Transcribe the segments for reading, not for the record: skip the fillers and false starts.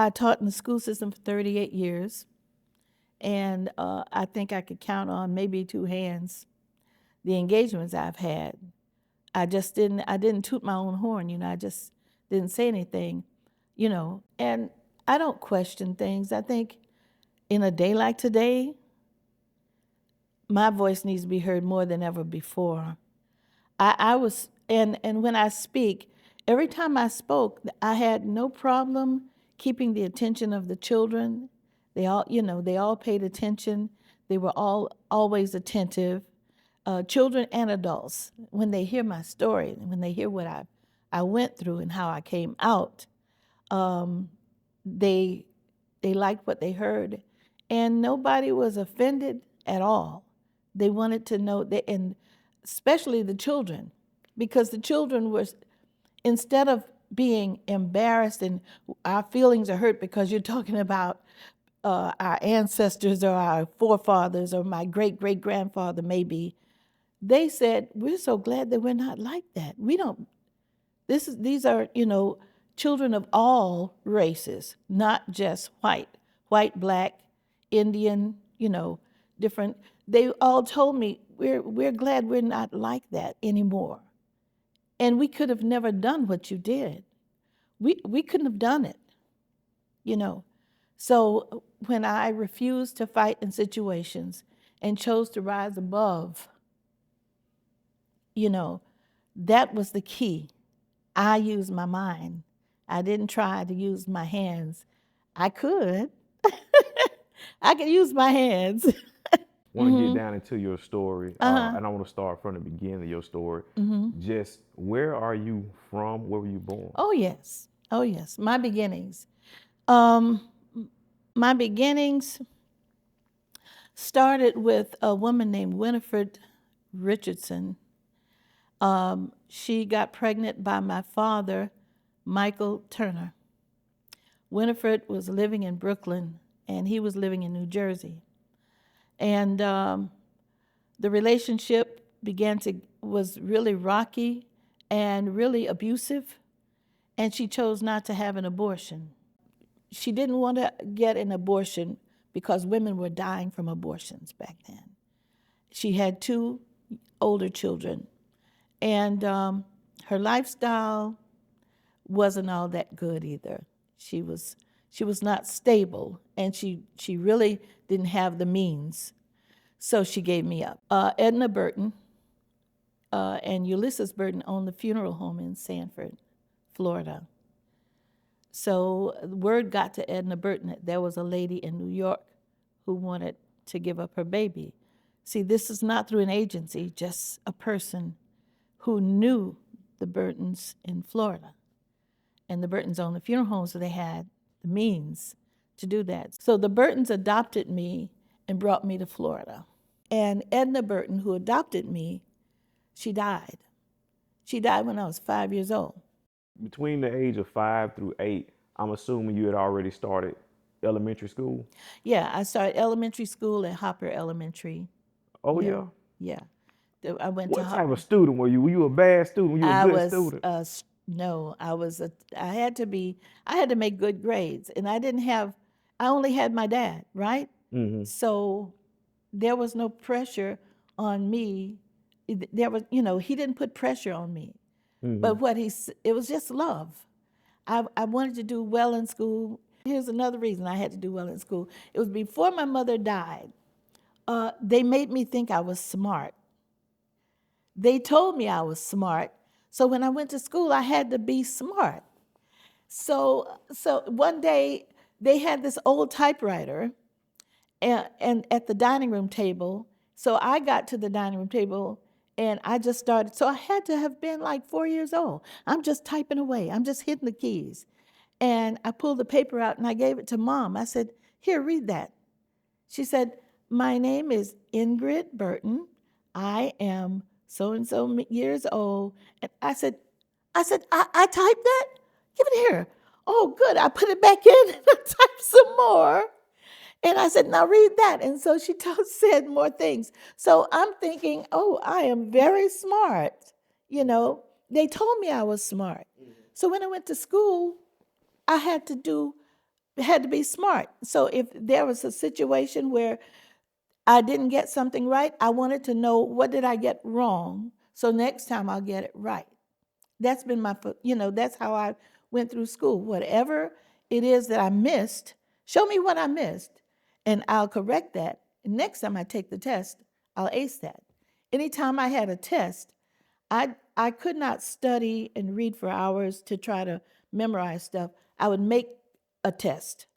I taught in the school system for 38 years, and I think I could count on maybe two hands the engagements I've had. I didn't toot my own horn, I just didn't say anything, and I don't question things. I think in a day like today, my voice needs to be heard more than ever before. I was, and when I speak, every time I spoke, I had no problem keeping the attention of the children. They all, they all paid attention. They were all always attentive. Children and adults, when they hear my story, when they hear what I went through and how I came out, they liked what they heard, and nobody was offended at all. They wanted to know, and especially the children, because the children were, instead of being embarrassed and our feelings are hurt because you're talking about our ancestors or our forefathers or my great-great-grandfather maybe, they said, we're so glad that we're not like that. We don't, these are, children of all races, not just white, black, Indian, different. They all told me, we're glad we're not like that anymore. And we could have never done what you did. We couldn't have done it, So when I refused to fight in situations and chose to rise above, that was the key. I used my mind. I didn't try to use my hands. I could. I could use my hands. Want to get down into your story, and I want to start from the beginning of your story. Just where are you from? Where were you born? Oh yes. My beginnings. My beginnings started with a woman named Winifred Richardson. She got pregnant by my father, Michael Turner. Winifred was living in Brooklyn, and he was living in New Jersey. And the relationship was really rocky and really abusive, and she chose not to have an abortion. She didn't want to get an abortion because women were dying from abortions back then. She had 2 older children, and her lifestyle wasn't all that good either. She was not stable, and she really didn't have the means. So she gave me up. Edna Burton and Ulysses Burton owned the funeral home in Sandford, Florida. So word got to Edna Burton that there was a lady in New York who wanted to give up her baby. See, this is not through an agency, just a person who knew the Burtons in Florida. And the Burtons owned the funeral home, so they had the means to do that. So the Burtons adopted me and brought me to Florida. And Edna Burton, who adopted me, she died. She died when I was 5 years old. Between the age of 5 through 8, I'm assuming you had already started elementary school? Yeah, I started elementary school at Hopper Elementary. Oh, yeah? Yeah. I went to What type Hopper. of student were you? Were you a bad student? Were you a I good was student? no, I had to make good grades, and I only had my dad, right? So there was no pressure on me. There was, he didn't put pressure on me. But it was just love. I wanted to do well in school. Here's another reason I had to do well in school. It was before my mother died. They made me think I was smart. They told me I was smart. So when I went to school, I had to be smart. So one day they had this old typewriter and at the dining room table. So I got to the dining room table and I just started. So I had to have been like 4 years old. I'm just typing away. I'm just hitting the keys. And I pulled the paper out and I gave it to Mom. I said, here, read that. She said, my name is Ingrid Burton. I am so-and-so years old. And I said, I typed that? Give it here. Oh, good. I put it back in and I typed some more. And I said, now read that. And so she said more things. So I'm thinking, oh, I am very smart. They told me I was smart. So when I went to school, I had to had to be smart. So if there was a situation where I didn't get something right, I wanted to know what did I get wrong, so next time I'll get it right. That's been that's how I went through school. Whatever it is that I missed, show me what I missed, and I'll correct that. And next time I take the test, I'll ace that. Anytime I had a test, I could not study and read for hours to try to memorize stuff. I would make a test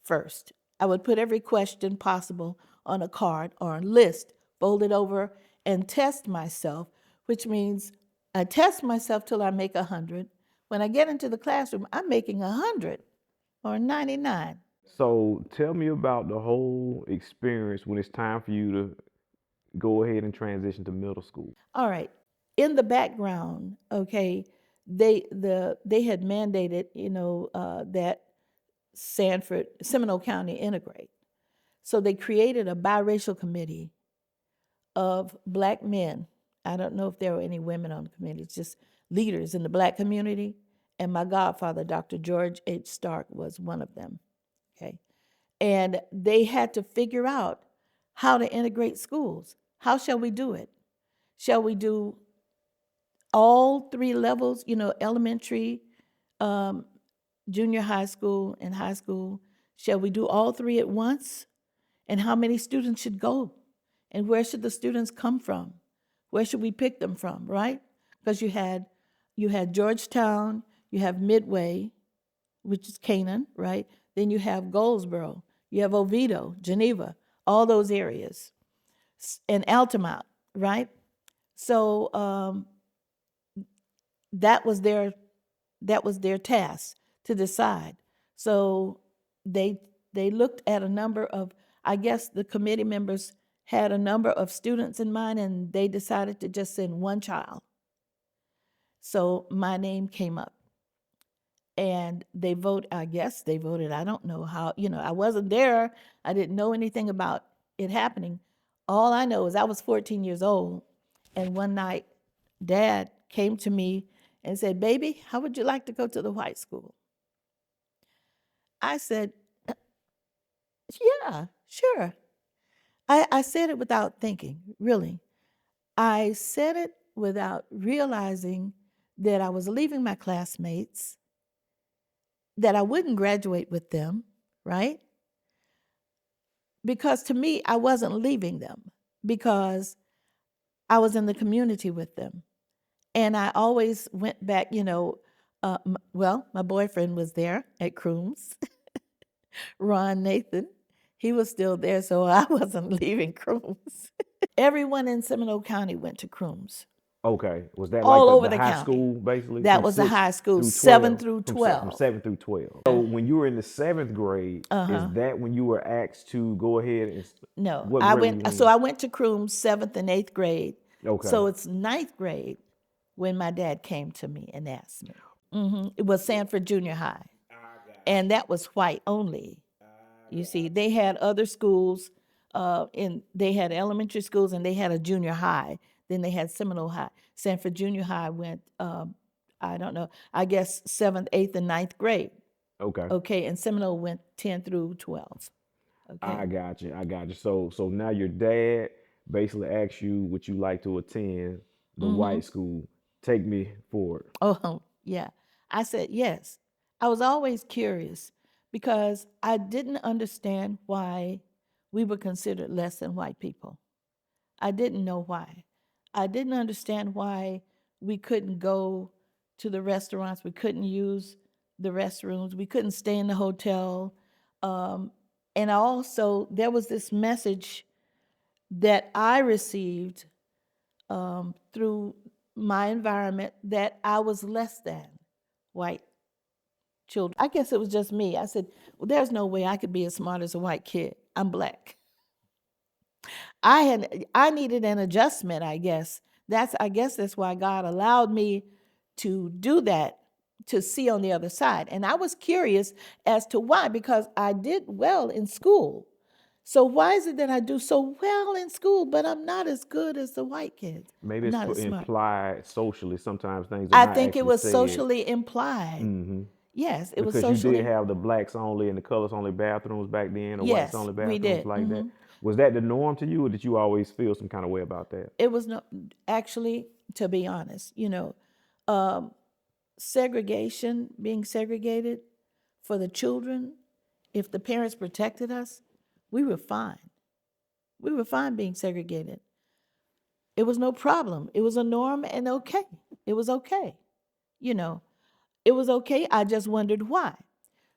first. I would put every question possible on a card or a list, fold it over, and test myself, which means I test myself till I make 100. When I get into the classroom, I'm making 100 or 99. So tell me about the whole experience when it's time for you to go ahead and transition to middle school. All right. In the background, okay, they had mandated, that Seminole County integrate. So they created a biracial committee of black men. I don't know if there were any women on the committee. It's just leaders in the black community. And my godfather, Dr. George H. Stark, was one of them. Okay. And they had to figure out how to integrate schools. How shall we do it? Shall we do all three levels, elementary, junior high school, and high school? Shall we do all three at once? And how many students should go? And where should the students come from? Where should we pick them from, right? Because you had Georgetown, you have Midway, which is Canaan, right? Then you have Goldsboro, you have Oviedo, Geneva, all those areas, and Altamont, right? So that was their task to decide. So they looked at a number of, I guess the committee members had a number of students in mind, and they decided to just send one child. So my name came up. And I guess they voted. I don't know how, I wasn't there. I didn't know anything about it happening. All I know is I was 14 years old. And one night, Dad came to me and said, "Baby, how would you like to go to the white school?" I said, "Yeah, sure." I said it without thinking, really. I said it without realizing that I was leaving my classmates, that I wouldn't graduate with them, right? Because to me, I wasn't leaving them because I was in the community with them. And I always went back, my boyfriend was there at Crooms, Ron Nathan. He was still there, so I wasn't leaving Crooms. Everyone in Seminole County went to Crooms. Okay, was that all like over the the high county. school basically? That was the high school, 7 through 12. From 7 through 12. So when you were in the 7th grade, is that when you were asked to go ahead and No, what I grade went. So I went to Crooms 7th and 8th grade. Okay. So it's 9th grade when my dad came to me and asked me. It was Sandford Junior High, and that was white only. You see, they had other schools, they had elementary schools, and they had a junior high. Then they had Seminole High. Sandford Junior High went, I don't know, I guess 7th, 8th, and 9th grade. Okay. Okay, and Seminole went 10 through 12. Okay. I got you. So now your dad basically asked you would you like to attend the white school. Take me forward. Oh, yeah. I said yes. I was always curious because I didn't understand why we were considered less than white people. I didn't know why. I didn't understand why we couldn't go to the restaurants, we couldn't use the restrooms, we couldn't stay in the hotel. And also, there was this message that I received through my environment that I was less than white children. I guess it was just me. I said, well, there's no way I could be as smart as a white kid. I'm black. I needed an adjustment, I guess. I guess that's why God allowed me to do that, to see on the other side. And I was curious as to why, because I did well in school. So why is it that I do so well in school, but I'm not as good as the white kids? Maybe it's not as smart. implied socially. Sometimes things are I not think it actually was said. socially implied. Yes, it was Because you did socially. have the blacks only and the colors only bathrooms back then, or whites Yes, only we bathrooms did. like that. Was that the norm to you, or did you always feel some kind of way about that? It was no, actually, to be honest, segregation, being segregated for the children, if the parents protected us, we were fine. We were fine being segregated. It was no problem. It was a norm and okay. It was okay. You know, it was okay. I just wondered why.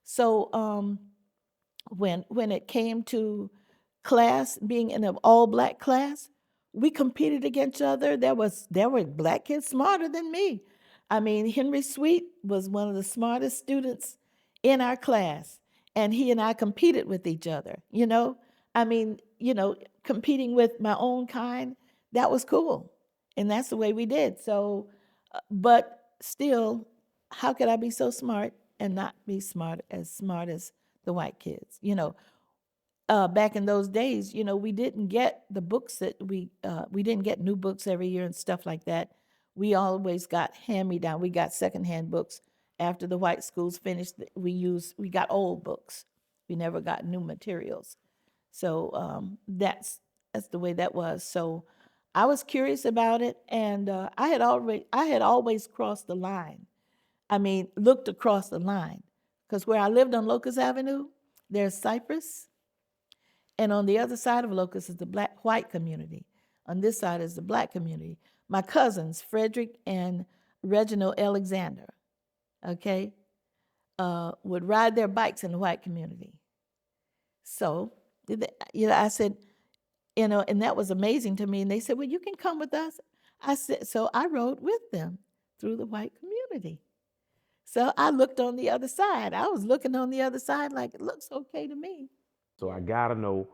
So when it came to class, being in an all black class, we competed against each other. There were black kids smarter than me. I mean, Henry Sweet was one of the smartest students in our class, and he and I competed with each other. I mean, competing with my own kind, that was cool, and that's the way we did. So, but still, how could I be so smart and not be smart as the white kids? Back in those days, we didn't get the books that we didn't get new books every year and stuff like that. We always got hand me down. We got secondhand books after the white schools finished. We got old books. We never got new materials. So that's the way that was. So I was curious about it, and I had always crossed the line. I mean, looked across the line, because where I lived on Locust Avenue, there's Cypress, and on the other side of Locust is the white community. On this side is the black community. My cousins, Frederick and Reginald Alexander, okay, would ride their bikes in the white community. So, I said, and that was amazing to me. And they said, well, you can come with us. I said, so I rode with them through the white community. So I looked on the other side. I was looking on the other side like, it looks okay to me. So I gotta know,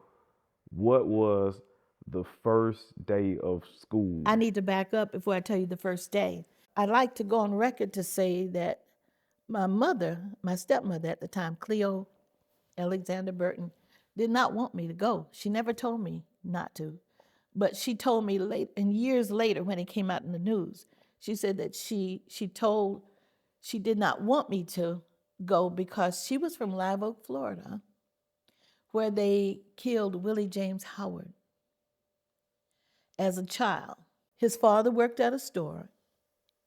what was the first day of school? I need to back up before I tell you the first day. I'd like to go on record to say that my stepmother at the time, Cleo Alexander Burton, did not want me to go. She never told me not to. But she told me late, and years later when it came out in the news, she said that she did not want me to go because she was from Live Oak, Florida, where they killed Willie James Howard as a child. His father worked at a store,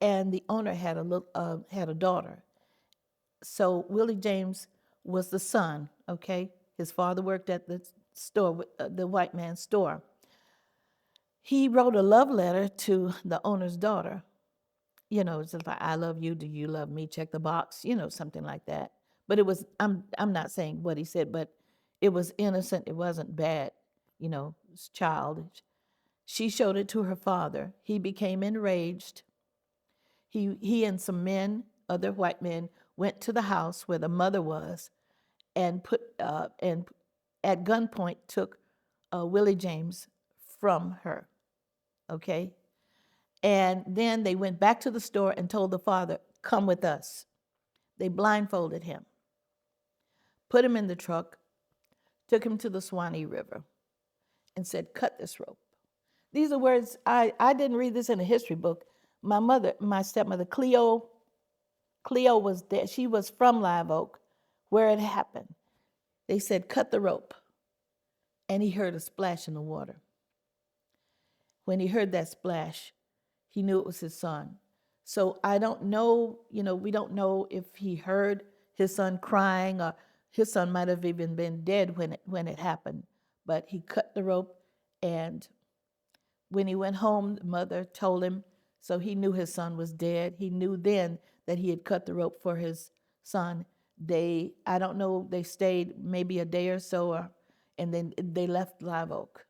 and the owner had a daughter. So Willie James was the son. Okay, his father worked at the store, the white man's store. He wrote a love letter to the owner's daughter. It's just like, I love you, do you love me? Check the box, something like that. But it was, I'm not saying what he said, but it was innocent. It wasn't bad, it's childish. She showed it to her father. He became enraged. He and some men, other white men, went to the house where the mother was, and and at gunpoint took Willie James from her. Okay, and then they went back to the store and told the father, "Come with us." They blindfolded him, put him in the truck, took him to the Swanee River, and said, "Cut this rope." These are words, I didn't read this in a history book. My stepmother, Cleo was there. She was from Live Oak, where it happened. They said, "Cut the rope." And he heard a splash in the water. When he heard that splash, he knew it was his son. So I don't know, we don't know if he heard his son crying, or his son might have even been dead when it happened. But he cut the rope, and when he went home, the mother told him, so he knew his son was dead. He knew then that he had cut the rope for his son. I don't know, they stayed maybe a day or so, and then they left Live Oak,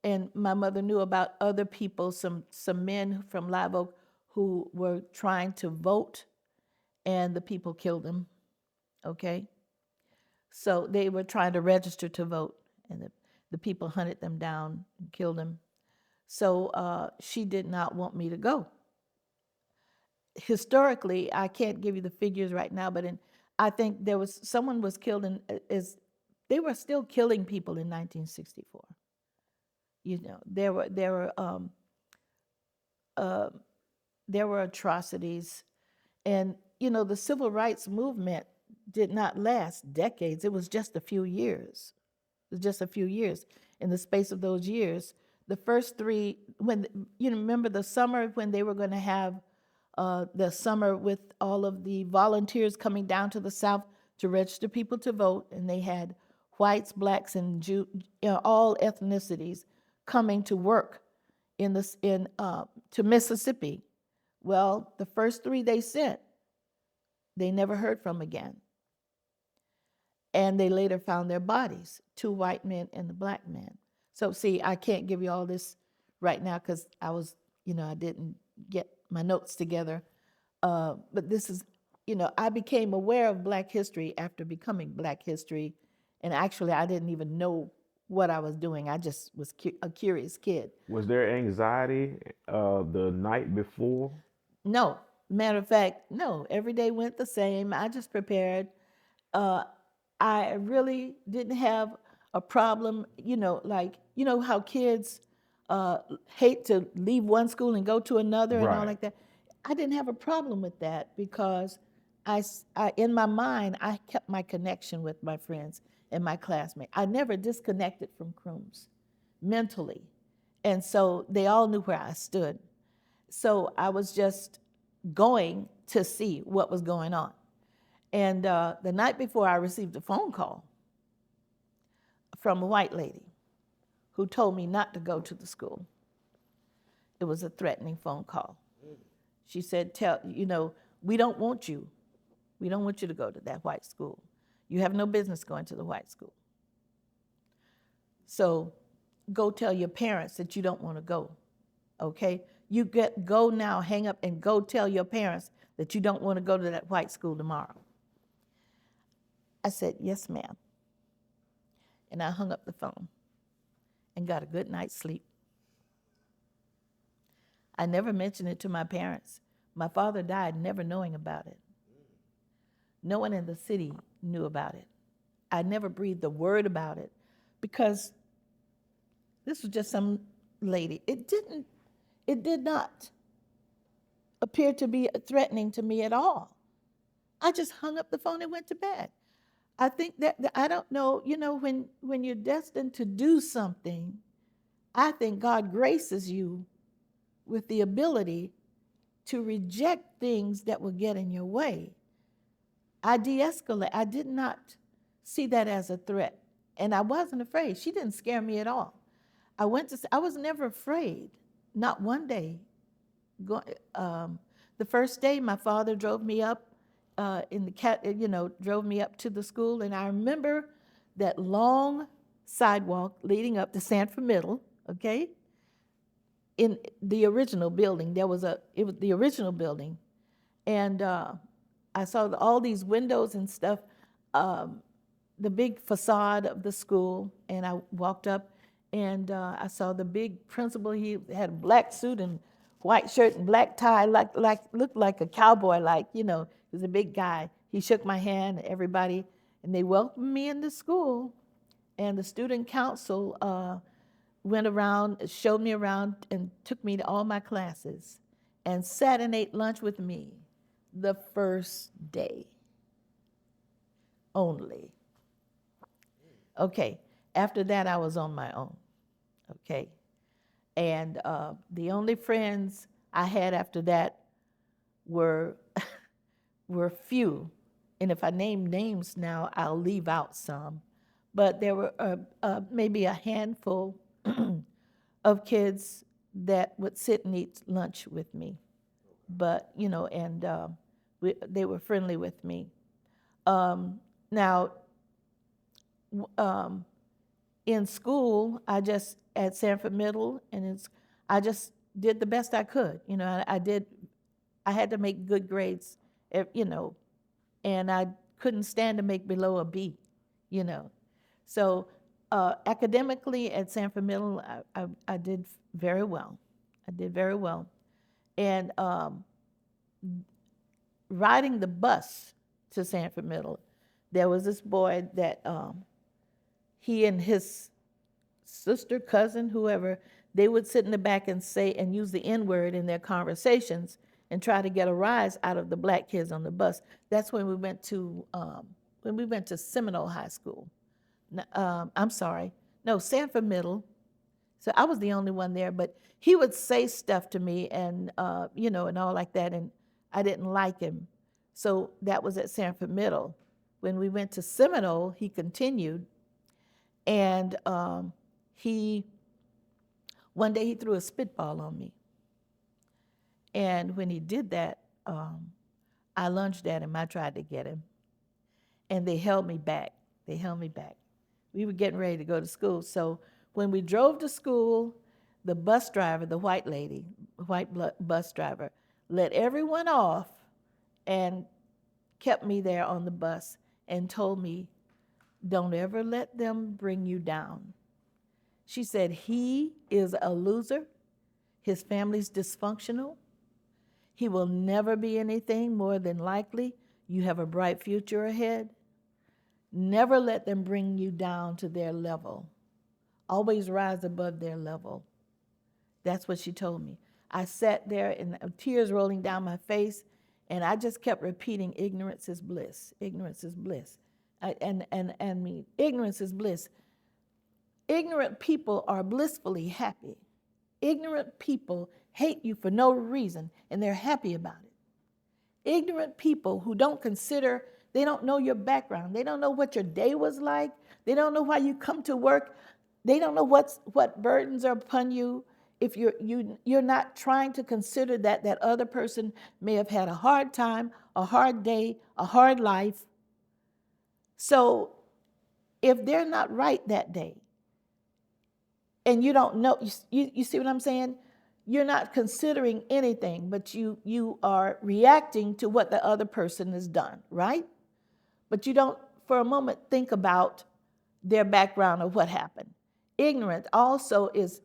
and my mother knew about other people, some men from Live Oak who were trying to vote, and the people killed them, okay? So they were trying to register to vote, and the people hunted them down and killed them. So she did not want me to go. Historically, I can't give you the figures right now, but I think someone was killed they were still killing people in 1964. There were atrocities, And, you know, the civil rights movement did not last decades. It was just a few years. It was just a few years. In the space of those years, the first three, when, you know, remember the summer when they were going to have the summer with all of the volunteers coming down to the South to register people to vote, and they had whites, blacks, and Jew, you know, all ethnicities coming to work to Mississippi. Well, the first three they sent, they never heard from again. And they later found their bodies, 2 white men and the black man. So see, I can't give you all this right now because I didn't get my notes together. But this is, I became aware of Black history after becoming Black history. And actually, I didn't even know what I was doing. I just was a curious kid. Was there anxiety the night before? No. Matter of fact, no. Every day went the same. I just prepared. I really didn't have a problem, how kids hate to leave one school and go to another and all like that. I didn't have a problem with that because I in my mind, I kept my connection with my friends and my classmates. I never disconnected from Crooms mentally. And so they all knew where I stood. So I was just going to see what was going on. And the night before, I received a phone call from a white lady who told me not to go to the school. It was a threatening phone call. She said, we don't want you. We don't want you to go to that white school. You have no business going to the white school. So go tell your parents that you don't want to go, okay? Go now, hang up, and go tell your parents that you don't want to go to that white school tomorrow. I said, yes, ma'am. And I hung up the phone and got a good night's sleep. I never mentioned it to my parents. My father died never knowing about it. No one in the city knew about it. I never breathed a word about it because this was just some lady. It did not appear to be threatening to me at all. I just hung up the phone and went to bed. I think that I don't know, when you're destined to do something, I think God graces you with the ability to reject things that will get in your way. I de-escalate. I did not see that as a threat, and I wasn't afraid. She didn't scare me at all. I was never afraid, not one day. The first day, my father drove me up drove me up to the school, and I remember that long sidewalk leading up to Sandford Middle, okay? In the original building, it was the original building, and I saw all these windows and stuff, the big facade of the school, and I walked up, and I saw the big principal. He had a black suit and white shirt and black tie, looked like a cowboy, he was a big guy. He shook my hand, everybody, and they welcomed me into school. And the student council went around, showed me around, and took me to all my classes and sat and ate lunch with me the first day only. Okay, after that, I was on my own, okay? And the only friends I had after that were few. And if I name names now, I'll leave out some. But there were maybe a handful of kids that would sit and eat lunch with me. But, they were friendly with me. In school, at Sandford Middle, I just did the best I could. I had to make good grades, and I couldn't stand to make below a B, So academically at Sandford Middle, I did very well. And riding the bus to Sandford Middle, there was this boy that he and his sister, cousin, whoever, they would sit in the back and say and use the N-word in their conversations. and try to get a rise out of the black kids on the bus. That's when we went to Seminole High School. I'm sorry, no, Sandford Middle. So I was the only one there, but he would say stuff to me and, and all like that, and I didn't like him. So that was at Sandford Middle. When we went to Seminole, he continued, and one day he threw a spitball on me. And when he did that, I lunged at him. I tried to get him. And they held me back. We were getting ready to go to school. So when we drove to school, the bus driver, the white bus driver, let everyone off and kept me there on the bus and told me, don't ever let them bring you down. She said, he is a loser. His family's dysfunctional. He will never be anything more than likely. You have a bright future ahead. Never let them bring you down to their level. Always rise above their level. That's what she told me. I sat there and tears rolling down my face, and I just kept repeating, ignorance is bliss. Ignorance is bliss. Ignorance is bliss. Ignorant people are blissfully happy. Ignorant people hate you for no reason, and they're happy about it. Ignorant people who don't consider, they don't know your background. They don't know what your day was like. They don't know why you come to work. They don't know what burdens are upon you. If you're not trying to consider that other person may have had a hard time, a hard day, a hard life. So if they're not right that day, and you don't know, you see what I'm saying? You're not considering anything, but you are reacting to what the other person has done, right? But you don't, for a moment, think about their background or what happened. Ignorant also is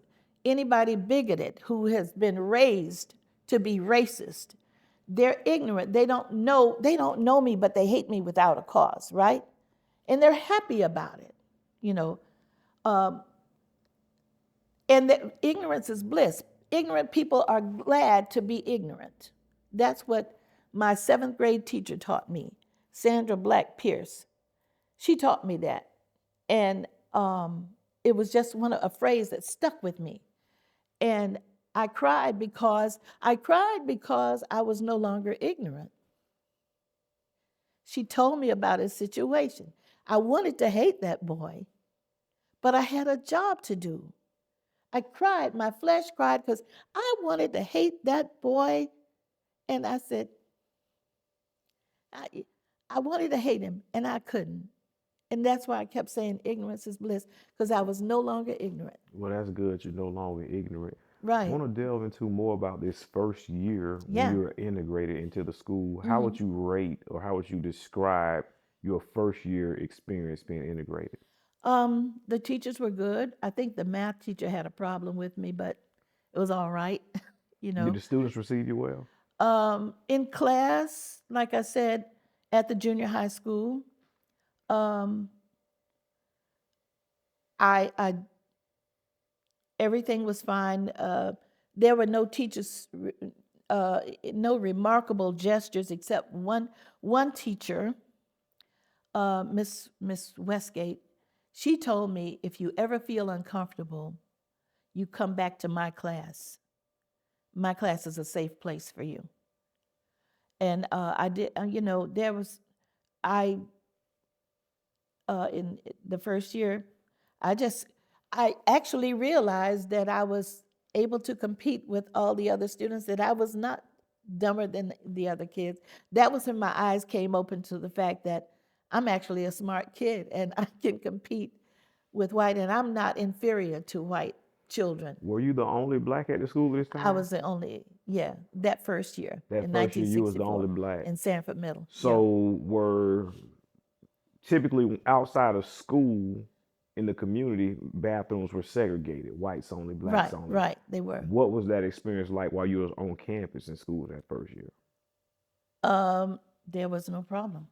anybody bigoted who has been raised to be racist. They're ignorant. They don't know me, but they hate me without a cause, right? And they're happy about it, and ignorance is bliss. Ignorant people are glad to be ignorant. That's what my 7th grade teacher taught me, Sandra Black Pierce. She taught me that. And it was just a phrase that stuck with me. And I cried because I was no longer ignorant. She told me about his situation. I wanted to hate that boy, but I had a job to do. I cried, my flesh cried, because I wanted to hate that boy. And I said, I wanted to hate him, and I couldn't. And that's why I kept saying ignorance is bliss, because I was no longer ignorant. Well, that's good. You're no longer ignorant. Right. I want to delve into more about this first year when you were integrated into the school. How would you rate, or how would you describe your first year experience being integrated? The teachers were good. I think the math teacher had a problem with me, but it was all right, Did the students receive you well? In class, like I said, at the junior high school, everything was fine. There were no teachers, no remarkable gestures, except one teacher, Miss Westgate. She told me, if you ever feel uncomfortable, you come back to my class. My class is a safe place for you. And I did, in the first year, I actually realized that I was able to compete with all the other students, that I was not dumber than the other kids. That was when my eyes came open to the fact that I'm actually a smart kid and I can compete with white, and I'm not inferior to white children. Were you the only black at the school this time? I was the only, that first year. That first year you was the only black. In Sandford Middle. So were typically outside of school in the community, bathrooms were segregated, whites only, blacks only. Right, they were. What was that experience like while you was on campus in school that first year? There was no problem.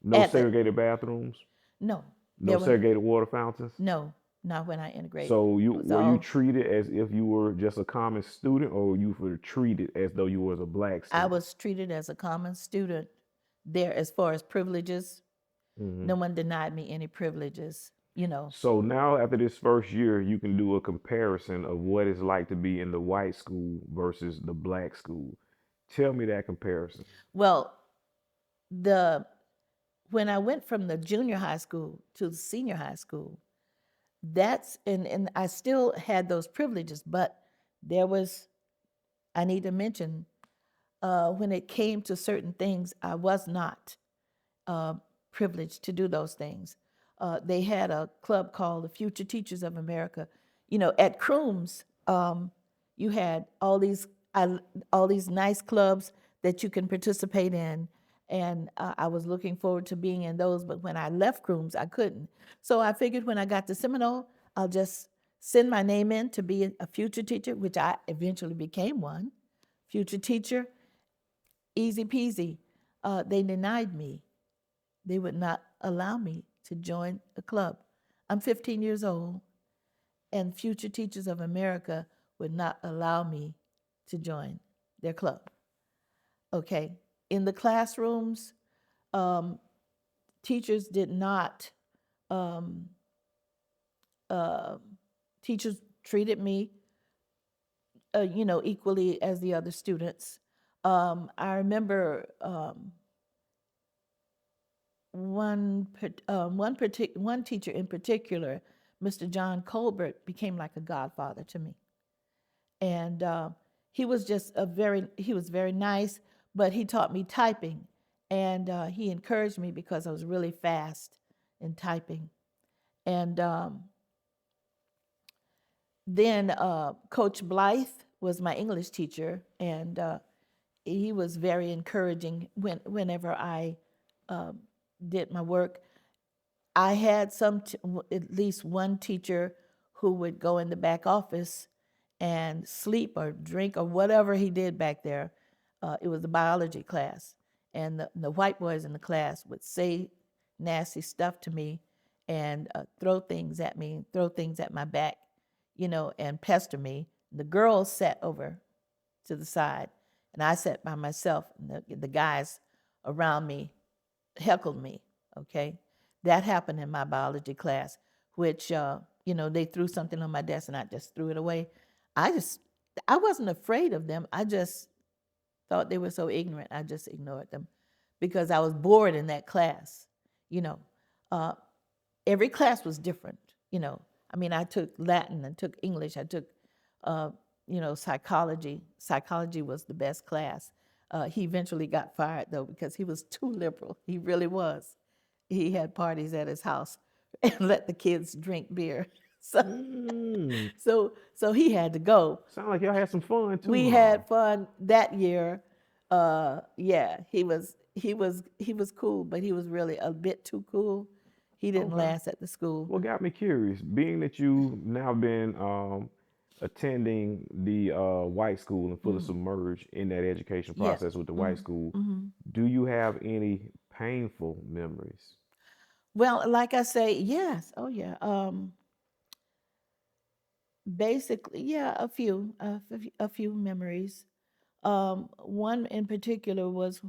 No segregated bathrooms? No. No segregated water fountains? No. not when I integrated. So It was were you all, treated as if you were just a common student, or you were treated as though you was a black I student? was treated as a common student there as far as privileges. No one denied me any privileges, you know. So now, after this first year, you can do a comparison of what it's like to be in the white school versus the black school. Tell me that comparison. Well, the when I went from the junior high school to the senior high school, that's and I still had those privileges, but there was, I need to mention, when it came to certain things, I was not uh, privileged to do those things. They had a club called the Future Teachers of America. You know, at Crooms, you had all these nice clubs that you can participate in, and I was looking forward to being in those. But when I left Crooms, I couldn't. So I figured when I got to Seminole, I'll just send my name in to be a future teacher, which I eventually became one. Future teacher, easy peasy. They denied me. They would not allow me to join a club. I'm 15 years old, and Future Teachers of America would not allow me to join their club. Okay, in the classrooms, um, teachers did not, um, uh, teachers treated me, you know, equally as the other students. I remember one teacher in particular, Mr. John Colbert, became like a godfather to me, and he was very nice, but he taught me typing, and he encouraged me because I was really fast in typing, and then Coach Blythe was my English teacher, and he was very encouraging whenever I did my work. I had at least one teacher who would go in the back office and sleep or drink or whatever he did back there. It was a biology class. And the white boys in the class would say nasty stuff to me and throw things at me, throw things at my back, you know, and pester me. The girls sat over to the side, and I sat by myself, and the guys around me heckled me, okay? That happened in my biology class, which, you know, they threw something on my desk and I just threw it away. I wasn't afraid of them. I just thought they were so ignorant. I just ignored them because I was bored in that class, you know. Every class was different, you know. I mean, I took Latin, I took English, I took, you know, psychology. Psychology was the best class. He eventually got fired, though, because he was too liberal. He really was. He had parties at his house and let the kids drink beer. So, Mm. so he had to go. Sound like y'all had some fun too, We huh? had fun that year. Yeah, he was cool, but he was really a bit too cool. He didn't Okay. last at the school. What got me curious, being that you've now been attending the white school and fully submerged in that education Yeah. process with the white school, do you have any painful memories? Well, like I say, yes. Oh yeah. Basically, yeah, a few memories. One in particular was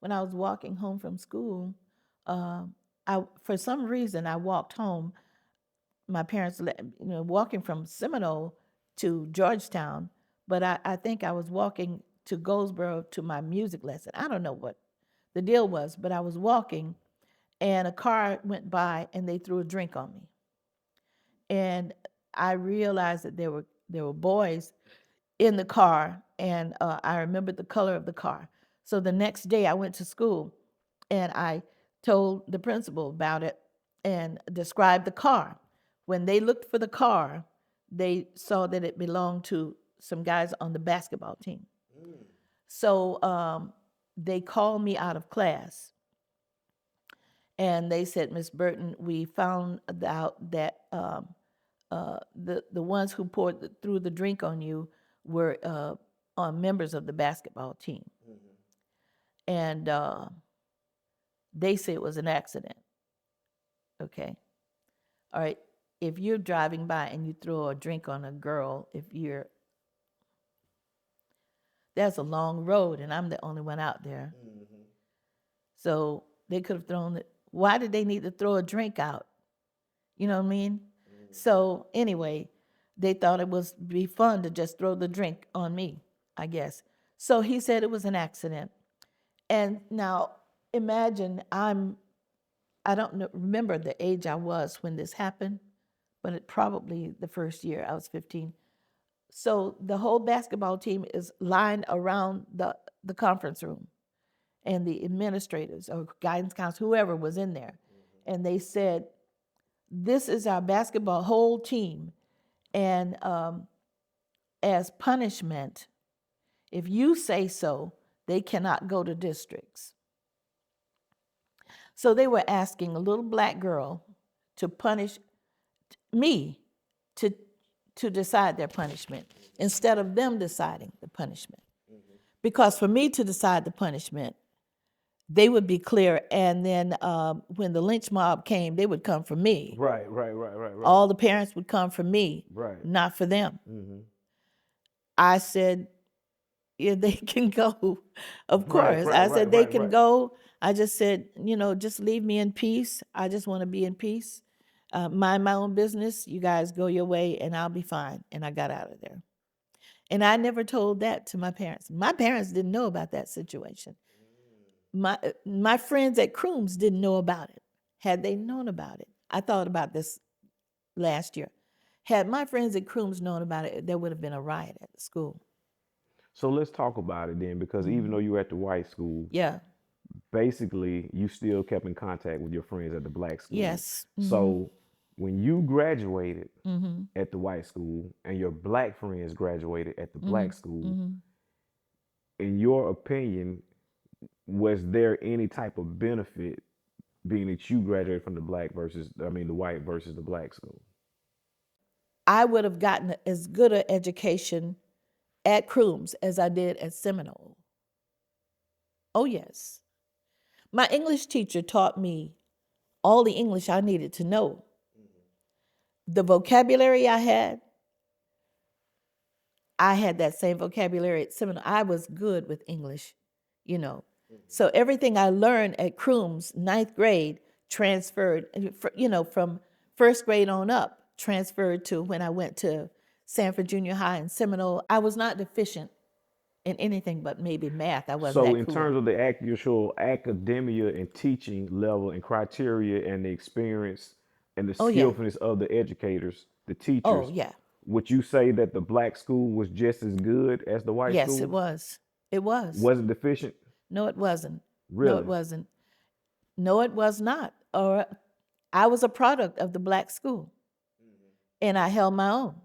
when I was walking home from school. Uh, for some reason, I walked home. My parents, you know, walking from Seminole to Georgetown, but I think I was walking to Goldsboro to my music lesson. I don't know what the deal was, but I was walking, and a car went by, and they threw a drink on me, and I realized that there were boys in the car, and I remembered the color of the car. So the next day I went to school and I told the principal about it and described the car. When they looked for the car, they saw that it belonged to some guys on the basketball team. So they called me out of class and they said, Miss Burton, we found out that the ones who threw the drink on you were members of the basketball team. And they say it was an accident. Okay. All right. if you're driving by and you throw a drink on a girl, there's a long road and I'm the only one out there. Mm-hmm. So they could have thrown it. Why did they need to throw a drink out? You know what I mean? Mm-hmm. So anyway, they thought it was be fun to just throw the drink on me, I guess. So he said it was an accident. And now imagine I don't remember the age I was when this happened, but it probably the first year, I was 15. So the whole basketball team is lined around the conference room and the administrators or guidance counselors, whoever was in there. Mm-hmm. And they said, this is our basketball whole team. And as punishment, if you say so, they cannot go to districts. So they were asking a little black girl to punish me to decide their punishment instead of them deciding the punishment. Mm-hmm. Because for me to decide the punishment, they would be clear, and then when the lynch mob came, they would come for me. Right. All the parents would come for me, right, not for them. Mm-hmm. I said, yeah, they can go. Of course. I said, they can go. I just said, just leave me in peace. I just want to be in peace. Mind my own business. You guys go your way and I'll be fine. And I got out of there. And I never told that to my parents. My parents didn't know about that situation. My friends at Crooms didn't know about it. Had they known about it, I thought about this last year. Had my friends at Crooms known about it, there would have been a riot at the school. So let's talk about it then, because even though you were at the white school, yeah, basically you still kept in contact with your friends at the black school. Yes. Mm-hmm. So when you graduated at the white school and your black friends graduated at the black school, in your opinion, was there any type of benefit being that you graduated from the white versus the black school? I would have gotten as good an education at Crooms as I did at Seminole. Oh, yes. My English teacher taught me all the English I needed to know. The vocabulary I had that same vocabulary at Seminole. I was good with English, So everything I learned at Crooms, 9th grade, transferred, from first grade on up, transferred to when I went to Sandford Junior High and Seminole. I was not deficient in anything but maybe math. I wasn't So that in cool. terms of the actual academia and teaching level and criteria and the experience and the skillfulness of the educators, the teachers, would you say that the black school was just as good as the white school? Yes, it was. It was. Was it deficient? No, it wasn't. Really? No, it wasn't. No, it was not. Or I was a product of the black school, and I held my own.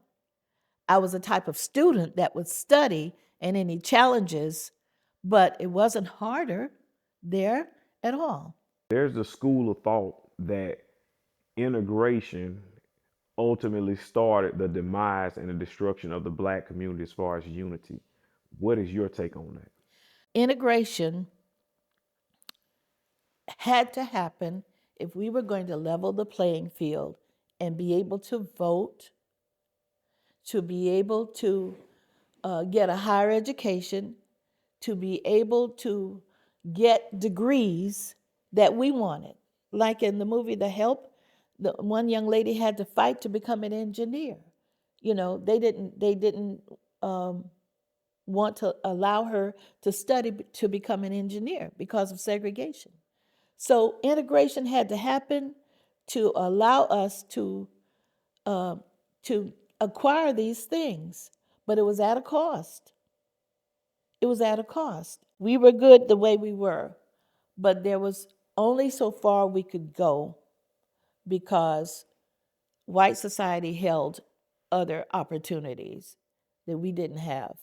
I was a type of student that would study and any challenges, but it wasn't harder there at all. There's a school of thought that integration ultimately started the demise and the destruction of the black community as far as unity. What is your take on that? Integration had to happen if we were going to level the playing field and be able to vote, to be able to get a higher education, to be able to get degrees that we wanted. Like in the movie The Help, the one young lady had to fight to become an engineer. They didn't want to allow her to study to become an engineer because of segregation. So integration had to happen to allow us to acquire these things, but it was at a cost. It was at a cost. We were good the way we were, but there was only so far we could go because white society held other opportunities that we didn't have.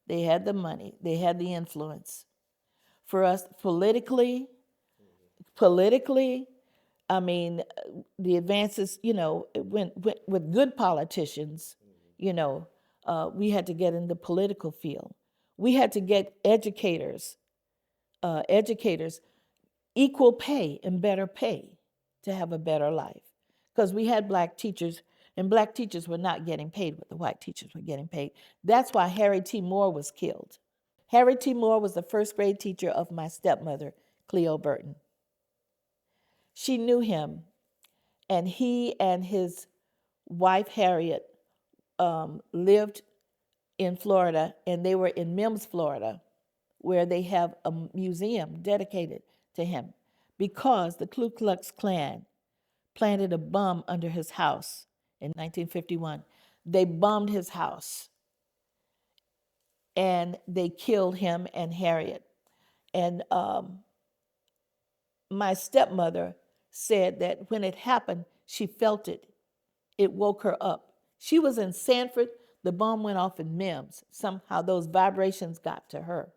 They had the money, they had the influence. For us politically, I mean, the advances, with good politicians, we had to get in the political field. We had to get educators, equal pay and better pay to have a better life. because we had black teachers, and black teachers were not getting paid what the white teachers were getting paid. That's why Harry T. Moore was killed. Harry T. Moore was the first grade teacher of my stepmother, Cleo Burton. She knew him, and he and his wife, Harriet, lived in Florida, and they were in Mims, Florida, where they have a museum dedicated to him because the Ku Klux Klan planted a bomb under his house in 1951. They bombed his house, and they killed him and Harriet. And my stepmother said that when it happened, she felt it. It woke her up. She was in Sandford. The bomb went off in Mims. Somehow those vibrations got to her.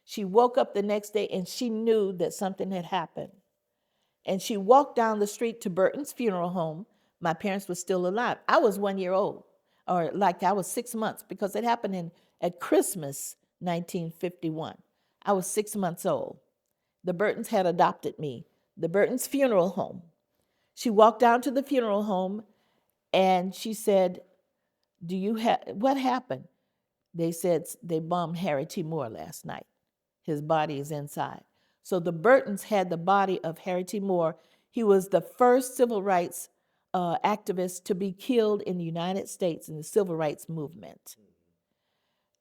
She woke up the next day and she knew that something had happened. And she walked down the street to Burton's funeral home. My parents were still alive. I was 1 year old, or like I was 6 months, because it happened at Christmas 1951. I was 6 months old. The Burtons had adopted me. The Burtons' funeral home. She walked down to the funeral home and she said, what happened? They said they bombed Harry T. Moore last night. His body is inside. So the Burtons had the body of Harry T. Moore. He was the first civil rights activist to be killed in the United States in the civil rights movement.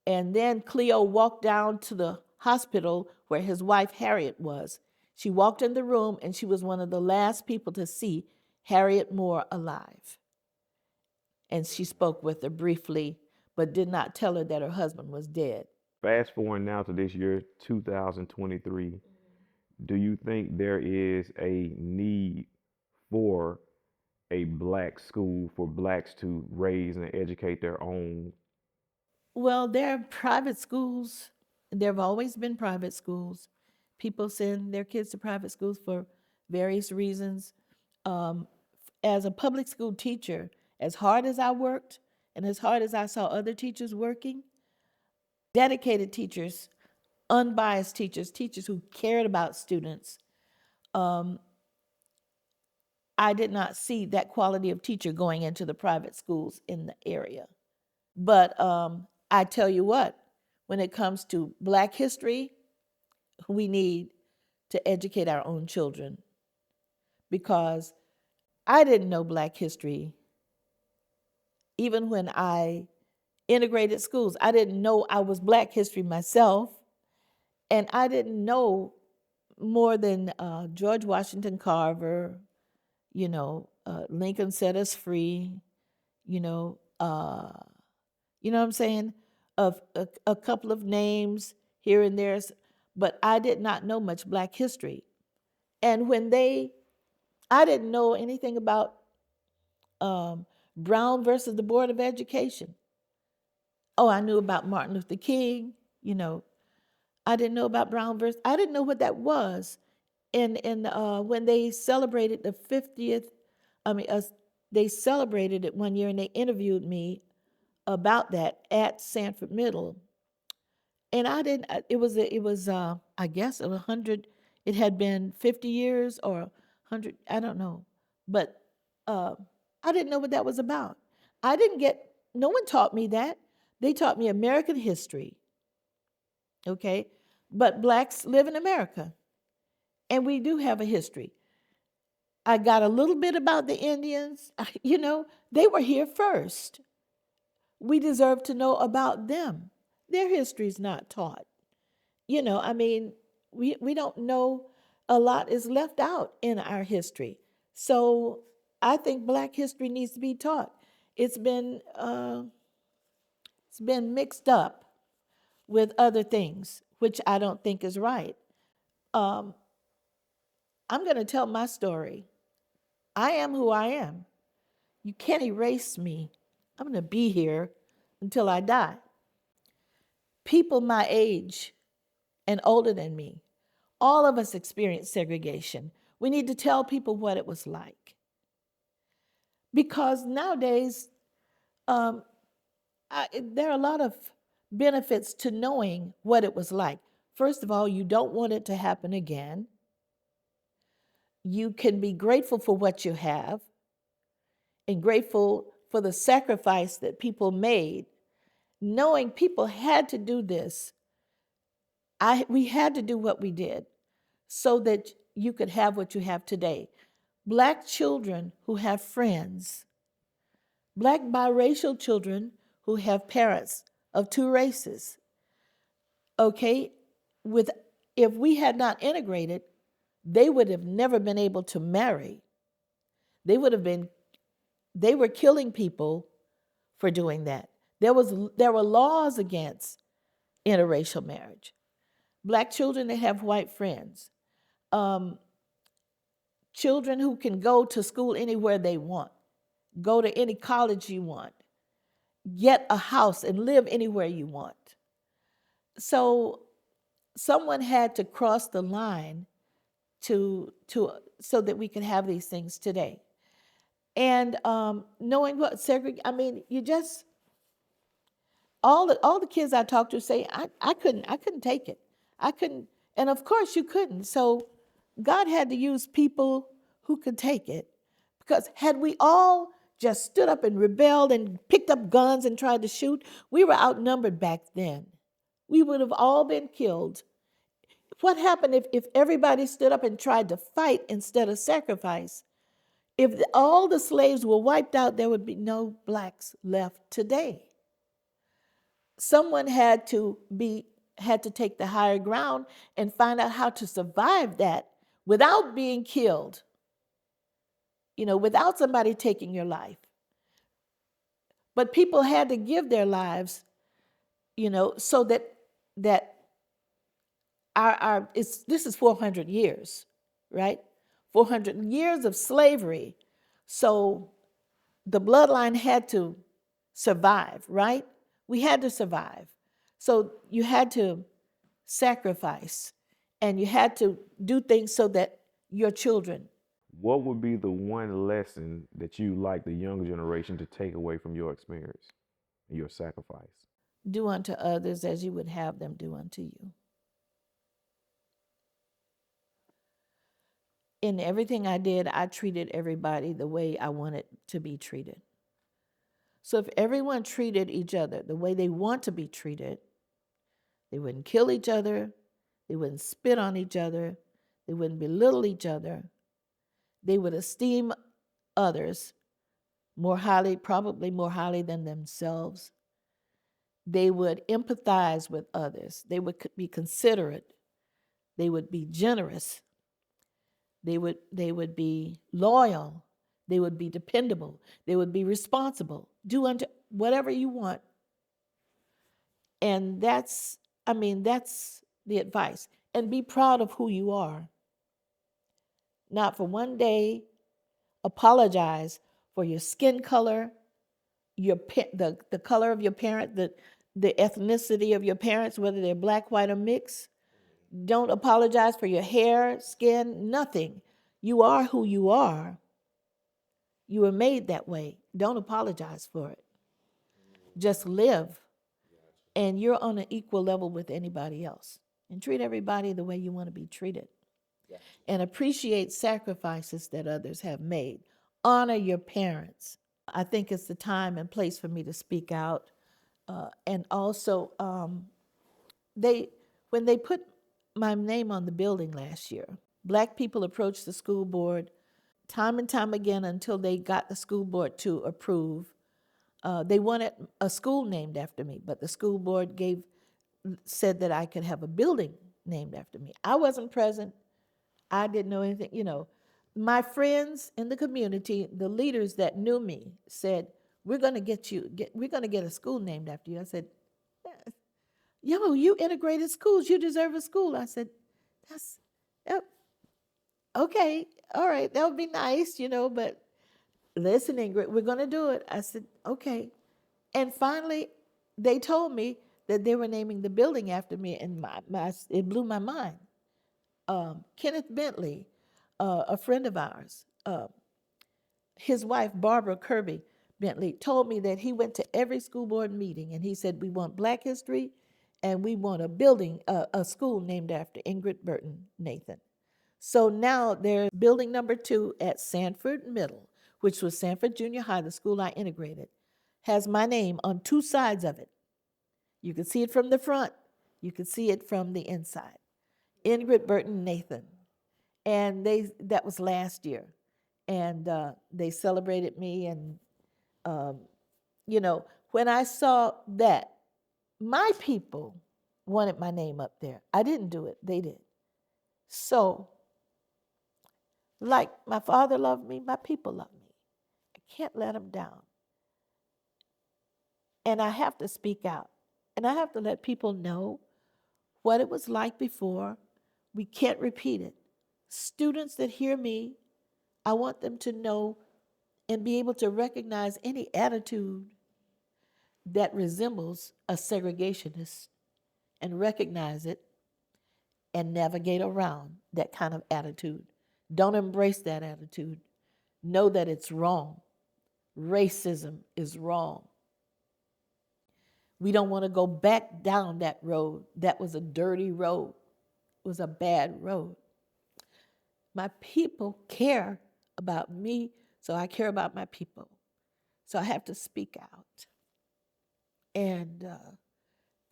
And then Cleo walked down to the hospital where his wife Harriet was. She walked in the room and she was one of the last people to see Harriet Moore alive. And she spoke with her briefly, but did not tell her that her husband was dead. Fast forward now to this year, 2023. Do you think there is a need for a black school for blacks to raise and educate their own? Well, there are private schools. There have always been private schools. People send their kids to private schools for various reasons. As a public school teacher, as hard as I worked and as hard as I saw other teachers working, dedicated teachers, unbiased teachers, teachers who cared about students, I did not see that quality of teacher going into the private schools in the area. But I tell you what, when it comes to Black history, we need to educate our own children, because I didn't know Black history. Even when I integrated schools, I didn't know I was Black history myself, and I didn't know more than George Washington Carver, Lincoln set us free, you know what I'm saying? Of a couple of names here and there, but I did not know much Black history. And I didn't know anything about Brown versus the Board of Education. Oh, I knew about Martin Luther King, I didn't know about Brown versus, I didn't know what that was. And when they celebrated the 50th, they celebrated it one year and they interviewed me about that at Sandford Middle. And I didn't, it was I guess 100, it had been 50 years or 100, I don't know. But I didn't know what that was about. No one taught me that. They taught me American history, okay? But Blacks live in America, and we do have a history. I got a little bit about the Indians. They were here first. We deserve to know about them. Their history is not taught. We don't know, a lot is left out in our history. So I think Black history needs to be taught. It's been mixed up with other things, which I don't think is right. I'm going to tell my story. I am who I am. You can't erase me. I'm going to be here until I die. People my age and older than me, all of us experience segregation. We need to tell people what it was like. Because nowadays, there are a lot of benefits to knowing what it was like. First of all, you don't want it to happen again. you can be grateful for what you have and grateful for the sacrifice that people made, knowing people had to do this. We had to do what we did so that you could have what you have today. Black children who have friends, Black biracial children who have parents of two races, okay? If we had not integrated, they would have never been able to marry. They were killing people for doing that. There were laws against interracial marriage. Black children that have white friends, children who can go to school anywhere they want, go to any college you want, get a house and live anywhere you want. So someone had to cross the line so that we could have these things today. And knowing what you just all the kids I talked to say I couldn't take it. I couldn't, and of course you couldn't. So God had to use people who could take it, because had we all just stood up and rebelled and picked up guns and tried to shoot, we were outnumbered back then. We would have all been killed. What happened if everybody stood up and tried to fight instead of sacrifice? If all the slaves were wiped out, there would be no blacks left today. Someone had to take the higher ground and find out how to survive that without being killed, without somebody taking your life. But people had to give their lives, so that this is 400 years, right? 400 years of slavery. So the bloodline had to survive, right? We had to survive. So you had to sacrifice, and you had to do things so that your children. What would be the one lesson that you like the younger generation to take away from your experience, your sacrifice? Do unto others as you would have them do unto you. In everything I did, I treated everybody the way I wanted to be treated. So if everyone treated each other the way they want to be treated, they wouldn't kill each other, they wouldn't spit on each other, they wouldn't belittle each other, they would esteem others probably more highly than themselves. They would empathize with others. They would be considerate. They would be generous. They would be loyal. They would be dependable. They would be responsible. Do unto whatever you want. And that's the advice. And be proud of who you are. Not for one day apologize for your skin color, the color of your parent, the ethnicity of your parents, whether they're black, white, or mixed. Don't apologize for your hair, skin, nothing. You are who you are. You were made that way. Don't apologize for it. Just live. And you're on an equal level with anybody else. And treat everybody the way you want to be treated. And appreciate sacrifices that others have made. Honor your parents. I think it's the time and place for me to speak out. And also, when they put my name on the building last year, Black people approached the school board time and time again until they got the school board to approve. They wanted a school named after me, but the school board said that I could have a building named after me. I wasn't present. I didn't know anything. My friends in the community, the leaders that knew me, said, "We're going to get a school named after you." I said, "You integrated schools. You deserve a school." I said, "Okay, all right, that would be nice, but listen, Ingrid, we're going to do it." I said, "Okay." And finally, they told me that they were naming the building after me, and it blew my mind. Kenneth Bentley, a friend of ours, his wife, Barbara Kirby Bentley, told me that he went to every school board meeting, and he said, "We want Black history, and we want a school named after Ingrid Burton Nathan." So now there's building number 2 at Sandford Middle, which was Sandford Junior High, the school I integrated, has my name on 2 sides of it. You can see it from the front. You can see it from the inside. Ingrid, Burton, Nathan. And that was last year. And they celebrated me. And, when I saw that, my people wanted my name up there. I didn't do it. They did. So, like my father loved me, my people love me. I can't let them down. And I have to speak out. And I have to let people know what it was like before. We can't repeat it. Students that hear me, I want them to know and be able to recognize any attitude that resembles a segregationist and recognize it and navigate around that kind of attitude. Don't embrace that attitude. Know that it's wrong. Racism is wrong. We don't want to go back down that road. That was a dirty road. It was a bad road. My people care about me, so I care about my people. So I have to speak out. And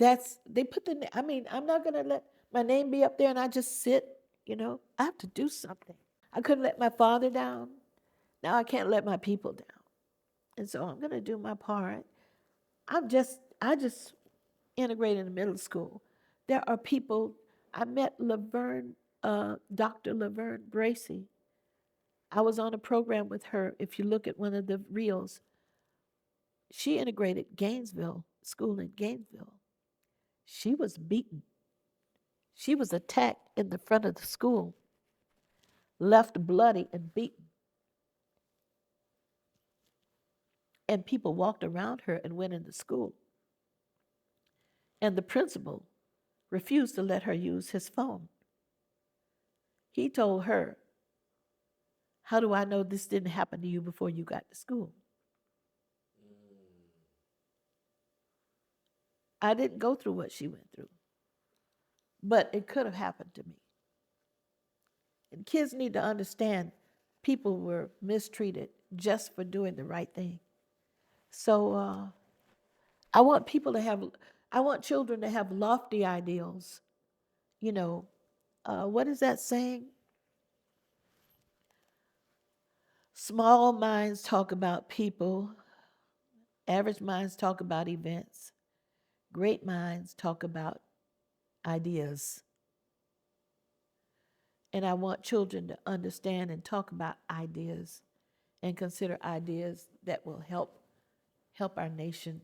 I'm not going to let my name be up there and I just sit, I have to do something. I couldn't let my father down. Now I can't let my people down. And so I'm going to do my part. I just integrated in the middle school. There are people, I met Dr. Laverne Bracy. I was on a program with her. If you look at one of the reels, she integrated Gainesville, school in Gainesville. She was beaten. She was attacked in the front of the school, left bloody and beaten. And people walked around her and went into school. And the principal refused to let her use his phone. He told her, "How do I know this didn't happen to you before you got to school?" I didn't go through what she went through, but it could have happened to me. And kids need to understand people were mistreated just for doing the right thing. So I want children to have lofty ideals. What is that saying? Small minds talk about people. Average minds talk about events. Great minds talk about ideas. And I want children to understand and talk about ideas and consider ideas that will help our nation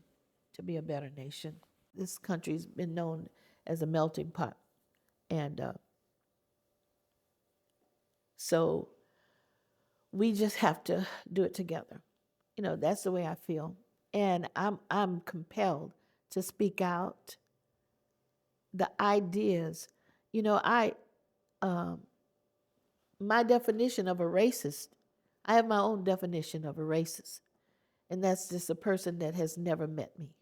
to be a better nation. This country's been known as a melting pot. And so we just have to do it together. That's the way I feel. And I'm compelled to speak out the ideas. My definition of a racist, I have my own definition of a racist. And that's just a person that has never met me.